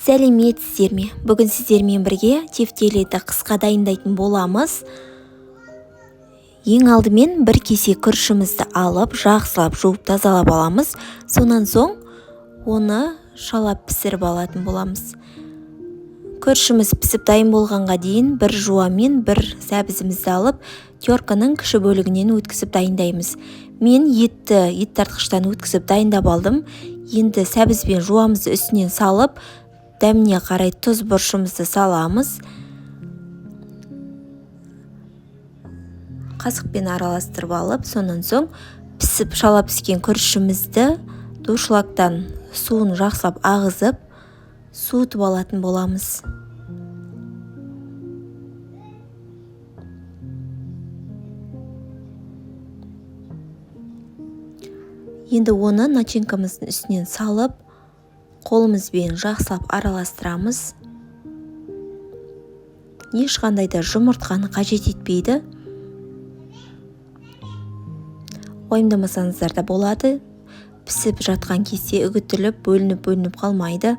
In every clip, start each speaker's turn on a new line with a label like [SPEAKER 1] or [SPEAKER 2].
[SPEAKER 1] Сәлеметсіздер ме? Бүгін сіздермен бірге тефтелиді қысқа дайындайтын боламыз. Ең алдымен бір кесе күрішімізді алып, жақсылап жуып тазалап аламыз. Сонан соң оны шалап пісіріп алатын боламыз. Күрішіміз пісіп дайын болғанға дейін бір жуамен бір сәбізімізді алып, терканың кіші бөлігінен өткізіп дайындаймыз. Мен ет тартқыштан өткізіп дайындап алдым. Енді сәбіз бен жуамызды үстінен салып, дәміне қарай тұз бұрышымызды саламыз. Қасықпен араластырып алып, сонан соң шала піскен күрішімізді дошылақтан суын жақсылап ағызып, суытып алатын боламыз. Енді оны начинкамыздың үстінен салып, қолымызбен жақсылап араластырамыз. Ешқандай да жұмыртқаны қажет етпейді. Уайымдамасаңыздар да болады. Пісіп жатқан кезде үгітіліп, бөлініп қалмайды.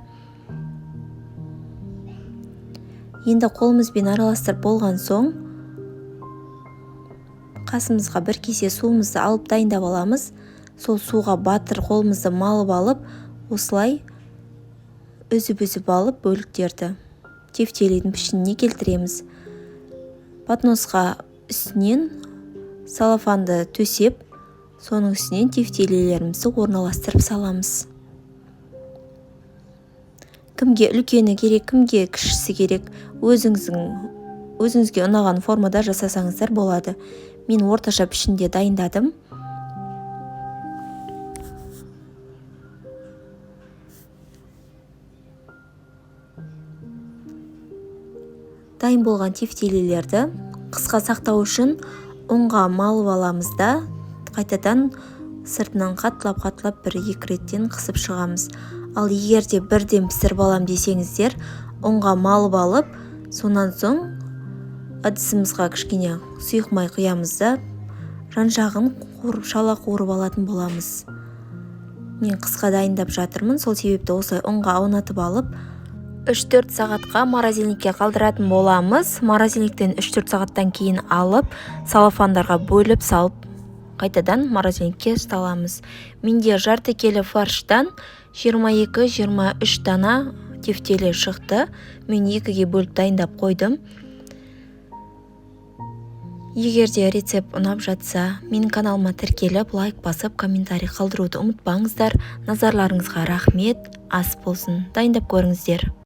[SPEAKER 1] Енді қолымызбен араластырып болған соң, қасымызға бір кесе суымызды алып дайындап аламыз. Сол суға батыр қолымызды малып алып, осылай үзіп алып бөліктерді тефтелидің пішініне келтіреміз. Подносқа үстінен салафанды төсеп, соның үстінен тефтелилерімізді орналастырып саламыз. Кімге үлкені керек, кімге кішісі керек, өзіңізге ұнаған формада жасасаңыздар болады. Мен орташа пішінде дайындадым. Дайын болған тефтелилерді қысқа сақтау үшін ұнға малып аламыз да, қайтадан сыртынан қатлап бір-екі реттен қысып шығамыз. Ал егерде бірден пісіріп алам десеңіздер, ұнға малып алып, сонан соң ыдысымызға кішкене сұйық май құямыз да, жан-жағын шала қуырып алатын боламыз. Мен қысқа дайындап жатырмын, сол себепті осылай ұнға аунатып алып, 3-4 сағатқа морозильникке қалдыратын боламыз. Морозильниктен 3-4 сағаттан кейін алып, салафандарға бөліп салып, қайтадан морозильникке саламыз. Менде жарты келі фарштан 22-23 дана тефтели шықты. Мен 2-ге бөліп дайындап қойдым. Егерде рецепт ұнап жатса, менің каналыма тіркеліп, лайк басып, комментарий қалдыруды ұмытпаңыздар. Назарларыңызға рахмет, ас болсын. Дайындап көріңіздер.